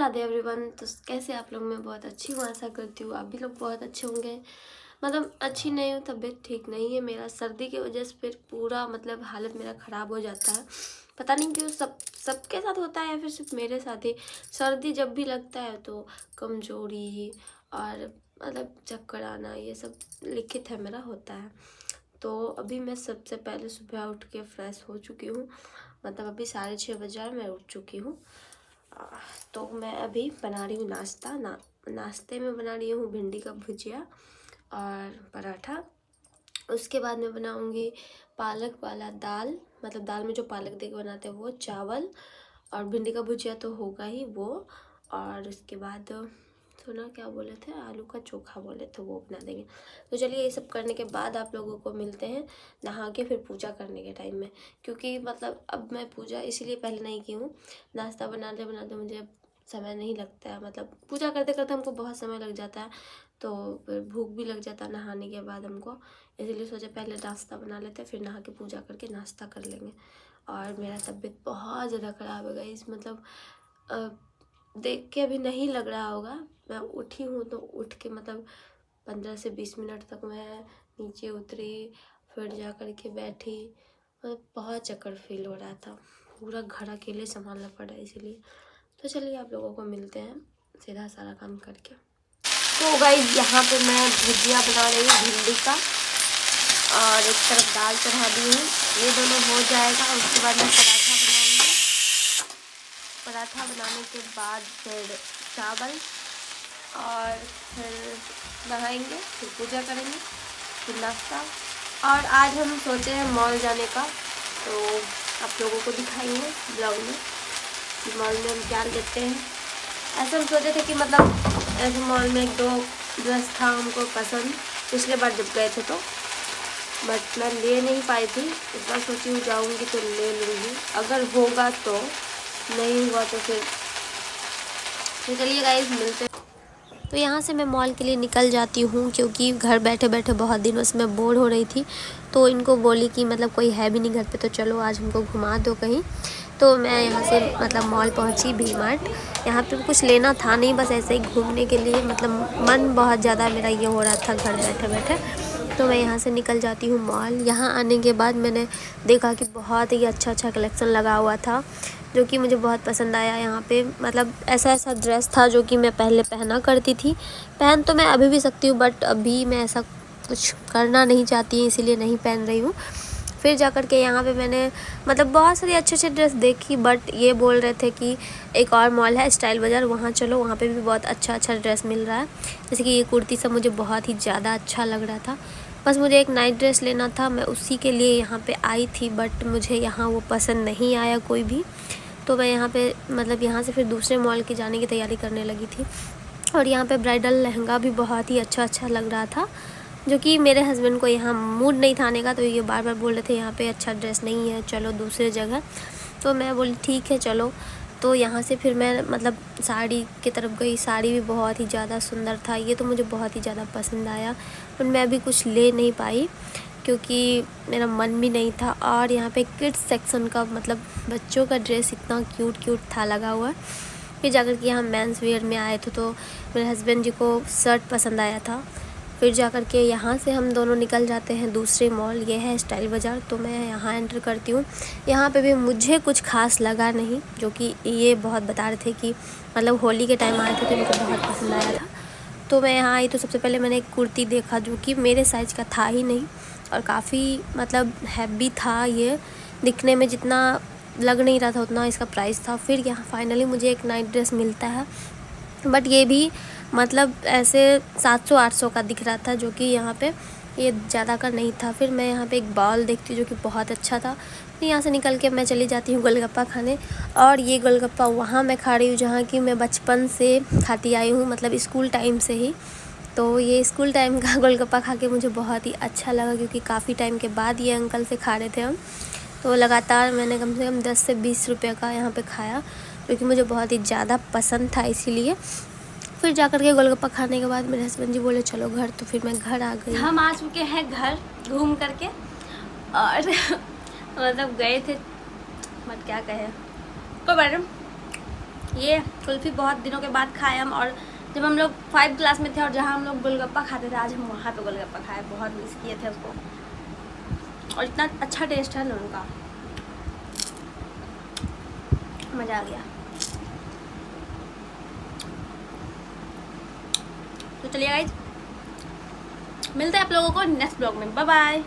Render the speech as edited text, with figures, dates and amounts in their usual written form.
Radhe everyone. तो कैसे आप लोग? मैं बहुत अच्छी हूँ, आशा करती हूँ आप भी लोग बहुत अच्छे होंगे। मतलब अच्छी नहीं हूँ, तबीयत ठीक नहीं है मेरा। सर्दी की वजह से फिर पूरा मतलब हालत मेरा ख़राब हो जाता है। पता नहीं क्यों, सबके साथ होता है या फिर सिर्फ मेरे साथ ही। सर्दी जब भी लगता है तो कमजोरी और मतलब चक्कर आना, ये सब लिखित है मेरा, होता है। तो अभी मैं सबसे पहले सुबह उठ के फ्रेश हो चुकी हूँ। मतलब अभी 6:30 बजे मैं उठ चुकी हूँ। तो मैं अभी बना रही हूँ नाश्ता। नाश्ते में बना रही हूँ भिंडी का भुजिया और पराठा। उसके बाद मैं बनाऊँगी पालक वाला दाल, मतलब दाल में जो पालक दे के बनाते हैं वो, चावल और भिंडी का भुजिया तो होगा ही वो। और उसके बाद सुना क्या बोले थे, आलू का चोखा बोले थे, वो बना देंगे। तो चलिए ये सब करने के बाद आप लोगों को मिलते हैं नहा के फिर पूजा करने के टाइम में। क्योंकि मतलब अब मैं पूजा इसीलिए पहले नहीं की हूँ, नाश्ता बनाते बनाते मुझे अब समय नहीं लगता है। मतलब पूजा करते करते हमको बहुत समय लग जाता है, तो फिर भूख भी लग जाता है नहाने के बाद हमको। इसीलिए सोचा पहले नाश्ता बना लेते, फिर नहा के पूजा करके नाश्ता कर लेंगे। और मेरा तबीयत बहुत ज़्यादा ख़राब है गाइस। मतलब देख के अभी नहीं लग रहा होगा, मैं उठी हूँ तो उठ के मतलब 15 से 20 मिनट तक मैं नीचे उतरी, फिर जा कर के बैठी। मतलब बहुत चक्कर फील हो रहा था, पूरा घर अकेले संभालना पड़ा इसीलिए। तो चलिए आप लोगों को मिलते हैं सीधा सारा काम करके। तो गाइस यहाँ पे मैं भुजिया बना रही हूँ भिंडी का, और एक तरफ दाल चढ़ा दी हूँ। ये दोनों हो जाएगा उसके बाद मैं पराठा बनाऊँगी। पराठा बनाने के बाद फिर चावल, और फिर नहाएंगे, फिर पूजा करेंगे, फिर नाश्ता। और आज हम सोचे हैं मॉल जाने का, तो आप लोगों को दिखाएंगे ब्लॉग में कि मॉल में हम क्या लेते हैं। ऐसे हम सोचे थे कि मतलब ऐसे मॉल में एक दो ड्रेस था हमको पसंद, पिछले बार जब गए थे तो, बट मैं ले नहीं पाई थी। इस बार सोची हूँ जाऊँगी तो ले लूँगी, अगर होगा तो, नहीं हुआ तो फिर चलिए गाइस मिलते। तो यहाँ से मैं मॉल के लिए निकल जाती हूँ, क्योंकि घर बैठे बैठे बहुत दिनों से मैं बोर हो रही थी। तो इनको बोली कि मतलब कोई है भी नहीं घर पे, तो चलो आज हमको घुमा दो कहीं। तो मैं यहाँ से मतलब मॉल पहुँची, वी मार्ट। यहाँ पे कुछ लेना था नहीं, बस ऐसे ही घूमने के लिए। मतलब मन बहुत ज़्यादा मेरा ये हो रहा था घर बैठे बैठे, तो मैं यहाँ से निकल जाती हूँ मॉल। यहाँ आने के बाद मैंने देखा कि बहुत ही अच्छा कलेक्शन लगा हुआ था, जो कि मुझे बहुत पसंद आया। यहाँ पे मतलब ऐसा ड्रेस था जो कि मैं पहले पहना करती थी। पहन तो मैं अभी भी सकती हूँ, बट अभी मैं ऐसा कुछ करना नहीं चाहती, इसीलिए नहीं पहन रही हूँ। फिर जा कर के यहाँ पे मैंने मतलब बहुत सारी अच्छे ड्रेस देखी, बट ये बोल रहे थे कि एक और मॉल है स्टाइल बाज़ार, वहाँ चलो, वहाँ पे भी बहुत अच्छा ड्रेस मिल रहा है। जैसे कि ये कुर्ती सब मुझे बहुत ही ज़्यादा अच्छा लग रहा था। बस मुझे एक नाइट ड्रेस लेना था, मैं उसी के लिए यहाँ पे आई थी, बट मुझे यहाँ वो पसंद नहीं आया कोई भी। तो मैं यहाँ पे मतलब यहाँ से फिर दूसरे मॉल की जाने की तैयारी करने लगी थी। और यहाँ पे ब्राइडल लहंगा भी बहुत ही अच्छा लग रहा था, जो कि मेरे हस्बैंड को यहाँ मूड नहीं था आने का, तो ये बार बार बोल रहे थे यहाँ पे अच्छा ड्रेस नहीं है, चलो दूसरे जगह। तो मैं बोली ठीक है चलो। तो यहाँ से फिर मैं मतलब साड़ी की तरफ गई। साड़ी भी बहुत ही ज़्यादा सुंदर था, ये तो मुझे बहुत ही ज़्यादा पसंद आया, पर मैं अभी कुछ ले नहीं पाई क्योंकि मेरा मन भी नहीं था। और यहाँ पे किड्स सेक्शन का मतलब बच्चों का ड्रेस इतना क्यूट था लगा हुआ। फिर जाकर के यहाँ मेंस वेयर में आए थे, तो मेरे हस्बैंड जी को शर्ट पसंद आया था। फिर जाकर के यहाँ से हम दोनों निकल जाते हैं दूसरे मॉल, ये है स्टाइल बाज़ार। तो मैं यहाँ एंटर करती हूँ। यहाँ पे भी मुझे कुछ खास लगा नहीं, जो कि ये बहुत बता रहे थे कि मतलब होली के टाइम आए थे तो इनको बहुत पसंद आया था। तो मैं यहाँ आई तो सबसे पहले मैंने एक कुर्ती देखा, जो कि मेरे साइज़ का था ही नहीं, और काफ़ी मतलब हैवी था। ये दिखने में जितना लग नहीं रहा था उतना इसका प्राइस था। फिर यहाँ फाइनली मुझे एक नाइट ड्रेस मिलता है, बट ये भी मतलब ऐसे 700-800 का दिख रहा था, जो कि यहाँ पे ये ज़्यादा का नहीं था। फिर मैं यहाँ पे एक बॉल देखती हूँ जो कि बहुत अच्छा था। फिर यहाँ से निकल के मैं चली जाती हूँ गोलगप्पा खाने। और ये गोलगप्पा वहाँ मैं खा रही हूँ जहाँ कि मैं बचपन से खाती आई हूँ, मतलब स्कूल टाइम से ही। तो ये स्कूल टाइम का गोलगप्पा खा के मुझे बहुत ही अच्छा लगा, क्योंकि काफ़ी टाइम के बाद ये अंकल से खा रहे थे हम। तो लगातार मैंने कम से कम 10 से 20 रुपये का यहाँ पे खाया, क्योंकि मुझे बहुत ही ज़्यादा पसंद था इसीलिए। फिर जाकर के गोलगप्पा खाने के बाद मेरे हस्बैंड जी बोले चलो घर, तो फिर मैं घर आ गई। हम आ चुके हैं घर घूम करके, और मतलब गए थे, बट क्या कहे, तो मैडम ये कुल्फ़ी बहुत दिनों के बाद खाए हम, और जब हम लोग 5 क्लास में थे और जहाँ हम लोग गोलगप्पा खाते थे, आज हम वहाँ पे गोलगप्पा खाए, बहुत मिस किए थे उसको, और इतना अच्छा टेस्ट है ना उनका, मज़ा आ गया। तो चलिए गाइज, मिलते हैं आप लोगों को नेक्स्ट ब्लॉग में। Bye bye.